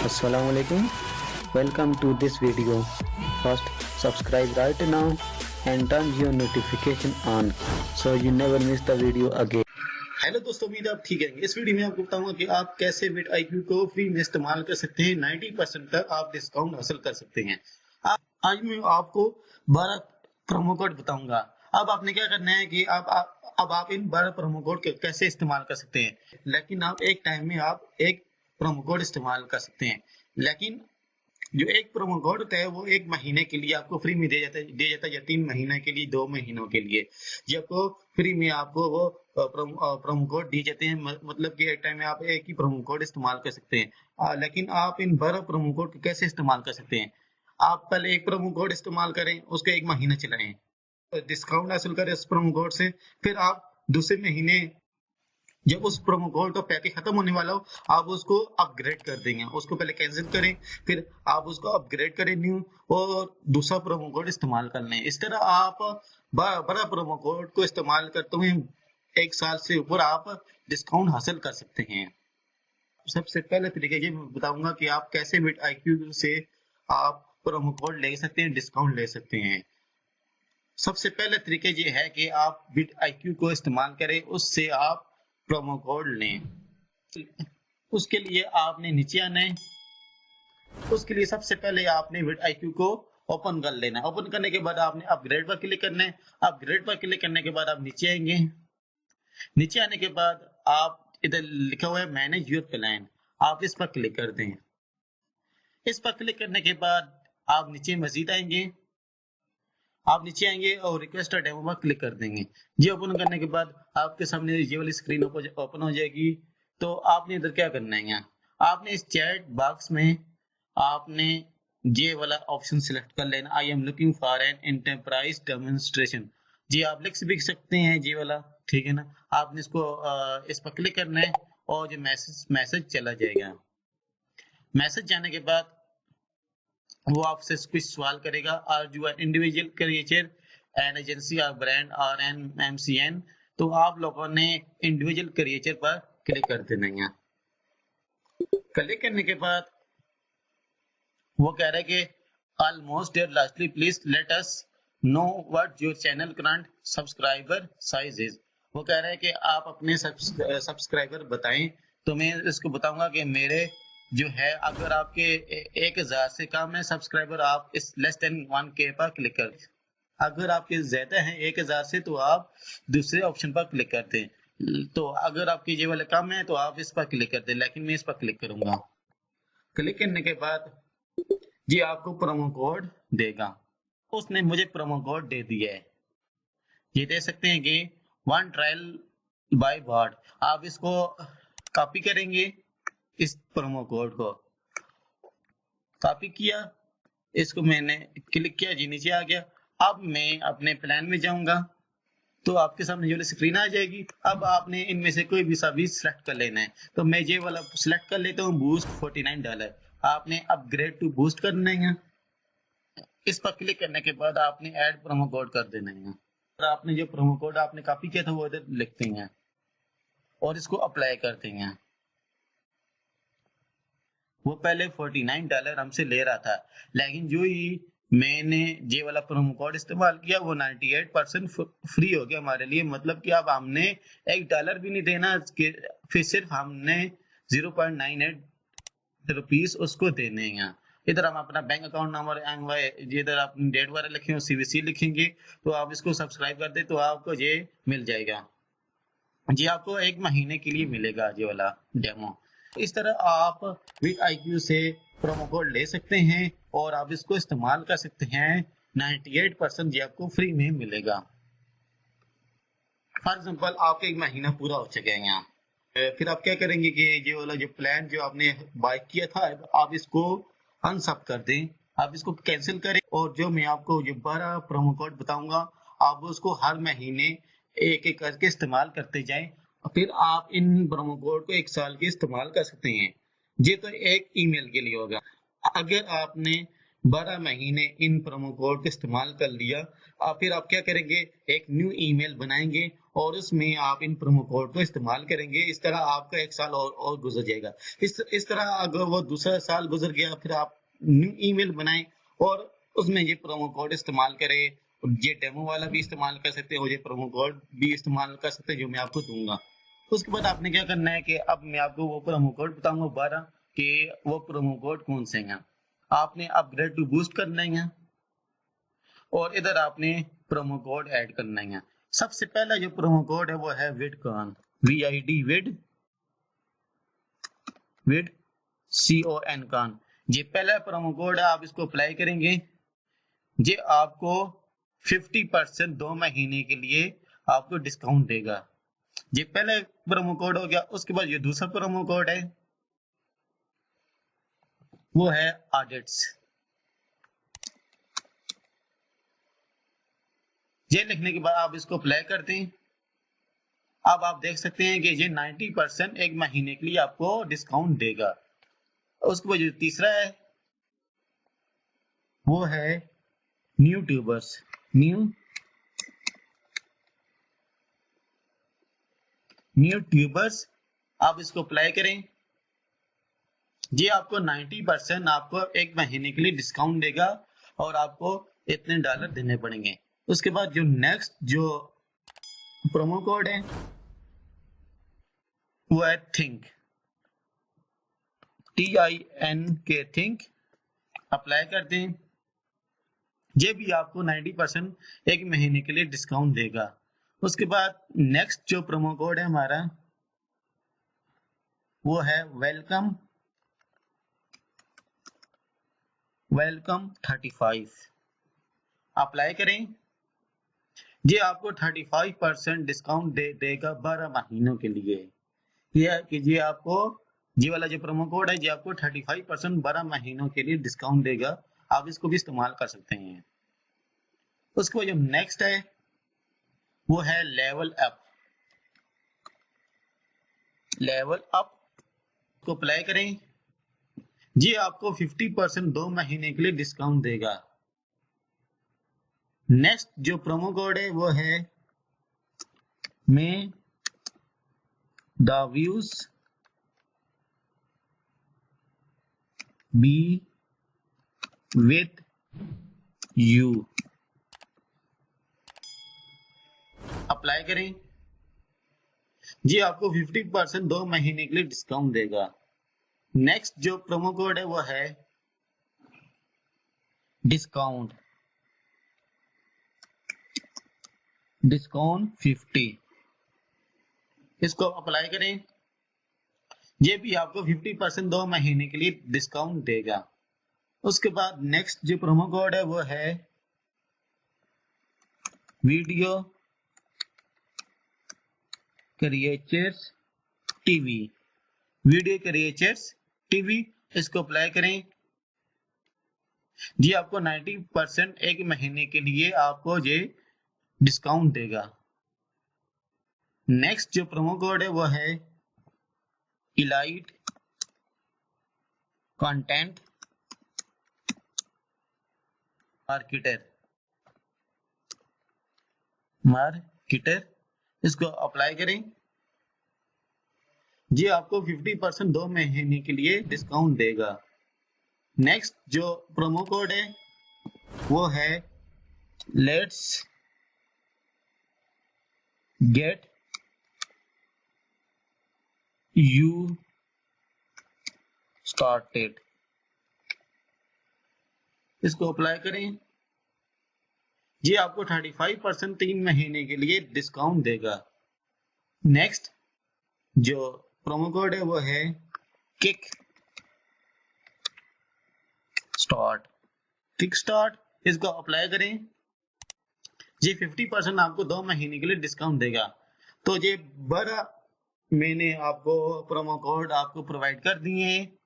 Assalamualaikum. Welcome to this video. First, subscribe right now and turn your notification on so you never miss the video again. Hello दोस्तों, उम्मीद है आप ठीक हैं। इस video में आपको बताऊंगा कि आप कैसे बिट आईक्यू को फ्री में इस्तेमाल कर सकते हैं। 90% तक आप डिस्काउंट हासिल कर सकते हैं। आज मैं आपको 12 प्रोमो कोड बताऊंगा। अब आपने क्या करना है कि अब आप इन 12 प्रोमो कोड के कैसे इस्तेमाल कर सकते हैं। लेकिन आप एक टाइम में आप एक प्रोमो कोड इस्तेमाल कर सकते हैं। लेकिन जो एक प्रोमो कोड होता है वो 1 महीने के लिए आपको फ्री में दिया जाता है या 3 महीने के लिए, 2 महीनों के लिए। जी आपको फ्री में आपको वो प्रोमो कोड दिए जाते हैं। मतलब कि एक टाइम में आप एक ही प्रोमो कोड इस्तेमाल कर सकते हैं। लेकिन आप इन 12 प्रोमो कोड को कैसे इस्तेमाल कर सकते हैं। आप पहले एक प्रोमो कोड इस्तेमाल करें, उसको 1 महीना चलाएं, डिस्काउंट हासिल करें उस प्रोमो कोड से। फिर आप दूसरे महीने जब उस प्रोमो कोड का पैकेज खत्म होने वाला हो, आप उसको अपग्रेड कर देंगे। उसको पहले कैंसिल करें, फिर आप उसको अपग्रेड करें न्यू, और दूसरा प्रोमो कोड इस्तेमाल कर लें। इस तरह आप बड़ा प्रोमो कोड को इस्तेमाल करते हुए 1 साल से ऊपर आप डिस्काउंट हासिल कर सकते हैं। सबसे पहले तरीके ये मैं बताऊंगा कि आप कैसे बिट आईक्यू से आप प्रोमो कोड ले सकते हैं, डिस्काउंट ले सकते हैं। सबसे पहले तरीके ये है कि आप बिट आईक्यू को इस्तेमाल करें, उससे आप प्रोमो कोड लें। उसके लिए आपने नीचे आना है। उसके लिए सबसे पहले आपने बिट आईक्यू को ओपन कर लेना है। ओपन करने के बाद आपने अपग्रेड पर क्लिक करना है। अपग्रेड पर क्लिक करने के बाद आप नीचे आएंगे। नीचे आने के बाद आप इधर लिखा हुआ है मैनेज योर प्लान, आप इस पर क्लिक कर दें। इस पर क्लिक करने के बाद आप नीचे मजीद आएंगे। आप नीचे आएंगे और रिक्वेस्ट डेमो पर क्लिक कर देंगे। ये ओपन करने के बाद आपके सामने ये वाली स्क्रीन ओपन हो जाएगी। तो आपने इधर क्या करना है, यहाँ आपने इस चैट बॉक्स में आपने ये वाला ऑप्शन सिलेक्ट कर लेना, I am looking for an enterprise demonstration. जी आप लिख भी सकते हैं ये वाला, ठीक है ना। आपने इसको इस पर क्लिक करना है और जो मैसेज चला जाएगा। मैसेज जाने के बाद वो आपसे कुछ सवाल करेगा, are you are individual creator an agency और ब्रांड और एन एमसीएन। तो आप लोगों ने इंडिविजुअल क्रिएटर पर क्लिक कर देना है। क्लिक करने के बाद वो कह रहा है कि almost there, lastly please let us know what your channel current subscriber size is. वो कह रहा है कि आप अपने सब्सक्राइबर बताएं। तो मैं इसको बताऊंगा कि मेरे जो है, अगर आपके 1000 से कम है सब्सक्राइबर, आप इस लेस देन 1K पर क्लिक कर दें। अगर आपके ज्यादा है 1000 से, तो आप दूसरे ऑप्शन पर क्लिक करते हैं। तो अगर आपकी ये वाले कम है तो आप इस पर क्लिक करते हैं, लेकिन मैं इस पर क्लिक करूंगा। क्लिक करने के बाद जी आपको प्रोमो कोड देगा। उसने मुझे प्रोमो कोड दे दिया है। ये दे सकते हैं कि 1 ट्रायल बाय बॉट। आप इसको कॉपी करेंगे, इस प्रोमो कोड को कॉपी किया, इसको मैंने क्लिक किया, जी नीचे आ गया। अब मैं अपने प्लान में जाऊंगा तो आपके सामने ये वाली स्क्रीन आ जाएगी। अब आपने इनमें से कोई भी सा भी सिलेक्ट कर लेना है। तो मैं ये वाला सिलेक्ट कर लेता हूँ, बूस्ट $49। आपने अपग्रेड टू बूस्ट करना है। इस पर क्लिक करने के बाद आपने ऐड प्रोमो कोड कर देना है। और आपने जो प्रोमो कोड आपने कॉपी किया था वो इधर लिखते हैं और इसको अप्लाई करते हैं। वो पहले $49 हमसे ले रहा था, लेकिन जो ही मैंने ये वाला प्रोमो कोड इस्तेमाल किया वो 98% फ्री हो गया हमारे लिए। मतलब कि अब हमने $1 भी नहीं देना, फिर सिर्फ हमने 0.98 रुपीस उसको देने हैं। इधर हम अपना बैंक अकाउंट नंबर, इधर अपनी डेट वगैरह लिखेंगे, सीवीसी लिखेंगे। तो आप इसको सब्सक्राइब कर दे तो आपको ये मिल जाएगा। जी आपको 1 महीने के लिए मिलेगा ये वाला डेमो। इस तरह आप बिट आईक्यू से प्रोमो कोड ले सकते हैं और आप इसको इस्तेमाल कर सकते हैं। 98% ये आपको फ्री में मिलेगा। फॉर एग्जाम्पल आपका 1 महीना पूरा हो चुका है यहाँ। फिर आप क्या करेंगे कि ये वाला जो प्लान जो आपने बाय किया था, आप इसको अनसब कर दें, आप इसको कैंसिल करें। और जो मैं आपको जो 12 प्रोमो कोड बताऊंगा, आप उसको हर महीने एक एक करके इस्तेमाल करते जाएं। फिर आप इन प्रोमो कोड को 1 साल के इस्तेमाल कर सकते हैं। ये तो एक ईमेल के लिए होगा। अगर आपने 12 महीने इन प्रोमो कोड का इस्तेमाल कर लिया, फिर आप क्या करेंगे, एक न्यू ईमेल बनाएंगे और उसमें आप इन प्रोमो कोड को इस्तेमाल करेंगे। इस तरह आपका एक साल और गुजर जाएगा। इस तरह अगर वो दूसरा साल गुजर गया, फिर आप न्यू ईमेल बनाएं और उसमें ये प्रोमो कोड इस्तेमाल करें। ये डेमो वाला भी इस्तेमाल कर सकते हो, ये प्रोमो कोड भी इस्तेमाल कर सकते हैं जो मैं आपको दूंगा। उसके बाद आपने क्या करना है कि अब मैं आपको वो प्रोमो कोड बताऊंगा 12 कि वो प्रोमो कोड कौन से हैं। आपने अपग्रेड टू बूस्ट करना है और इधर आपने प्रोमो कोड ऐड करना है। सबसे पहला जो प्रोमो कोड है वो है विडकॉन, VID विड CON कॉन। ये पहला प्रोमो कोड है, आप इसको अप्लाई करेंगे। ये आपको 50% 2 महीने के लिए आपको डिस्काउंट देगा। ये पहला प्रोमो कोड हो गया। उसके बाद ये दूसरा प्रोमो कोड है, वो है ऑडिट्स। ये लिखने के बाद आप इसको अप्लाई करते हैं। अब आप देख सकते हैं कि ये 90% 1 महीने के लिए आपको डिस्काउंट देगा। उसके बाद जो तीसरा है वो है न्यू ट्यूबर्स। आप इसको अप्लाई करें। ये आपको 90% आपको 1 महीने के लिए डिस्काउंट देगा और आपको इतने $, देने पड़ेंगे। उसके बाद जो नेक्स्ट जो प्रोमो कोड है वो है थिंक, TINK थिंक। अप्लाई करते हैं। ये भी आपको 90% 1 महीने के लिए डिस्काउंट देगा। उसके बाद नेक्स्ट जो प्रोमो कोड है हमारा वो है वेलकम 35। अप्लाई करें। ये आपको 35% डिस्काउंट देगा 12 महीनों के लिए। ये आपको ये वाला जो प्रोमो कोड है ये आपको 35% 12 महीनों के लिए डिस्काउंट देगा। आप इसको भी इस्तेमाल कर सकते हैं। उसके बाद जो नेक्स्ट है वो है लेवल अप को अप्लाई करें। ये आपको 50% 2 महीने के लिए डिस्काउंट देगा। नेक्स्ट जो प्रोमो कोड है वो है मे the views B with you. Apply करें। जी आपको 50% 2 महीने के लिए डिस्काउंट देगा। नेक्स्ट जो प्रोमो कोड है वो है डिस्काउंट 50। इसको अप्लाई करें। ये भी आपको 50% 2 महीने के लिए डिस्काउंट देगा। उसके बाद नेक्स्ट जो प्रोमो कोड है वो है वीडियो क्रिएटर्स टीवी। इसको अप्लाई करें। जी आपको 90% 1 महीने के लिए आपको ये डिस्काउंट देगा। नेक्स्ट जो प्रोमो कोड है वो है इलाइट कंटेंट मार्केटर। इसको अप्लाई करें। जी आपको 50% 2 महीने के लिए डिस्काउंट देगा। नेक्स्ट जो प्रोमो कोड है वो है लेट्स गेट यू स्टार्टेड। इसको अप्लाई करें। ये आपको 35% 3 महीने के लिए डिस्काउंट देगा। नेक्स्ट जो प्रोमो कोड है वो है किक स्टार्ट। इसको अप्लाई करें। ये 50% आपको 2 महीने के लिए डिस्काउंट देगा। तो ये 12 मैंने आपको प्रोमो कोड आपको प्रोवाइड कर दिए हैं।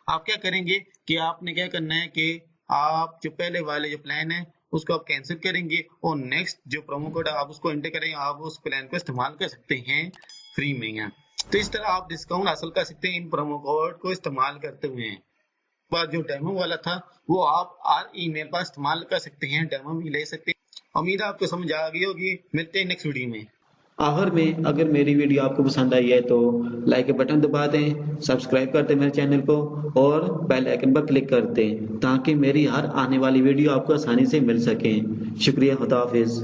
आप क्या करेंगे कि आपने क्या करना है कि आप जो पहले वाले जो प्लान है उसको आप कैंसिल करेंगे और नेक्स्ट जो प्रोमो कोड है आप उसको एंटर करेंगे। आप उस प्लान को इस्तेमाल कर सकते हैं फ्री में। तो इस तरह आप डिस्काउंट हासिल कर सकते हैं इन प्रोमो कोड को इस्तेमाल करते हुए। बाद जो डेमो वाला था वो आप RE में बस इस्तेमाल कर सकते हैं, डेमो भी ले सकते हैं। उम्मीद है आपको समझ आ गई होगी। मिलते हैं नेक्स्ट वीडियो में। आखिर में अगर मेरी वीडियो आपको पसंद आई है तो लाइक के बटन दबा दें, सब्सक्राइब कर दें मेरे चैनल को और बेल आइकन पर क्लिक कर दें ताकि मेरी हर आने वाली वीडियो आपको आसानी से मिल सके। शुक्रिया, खुदा हाफिज।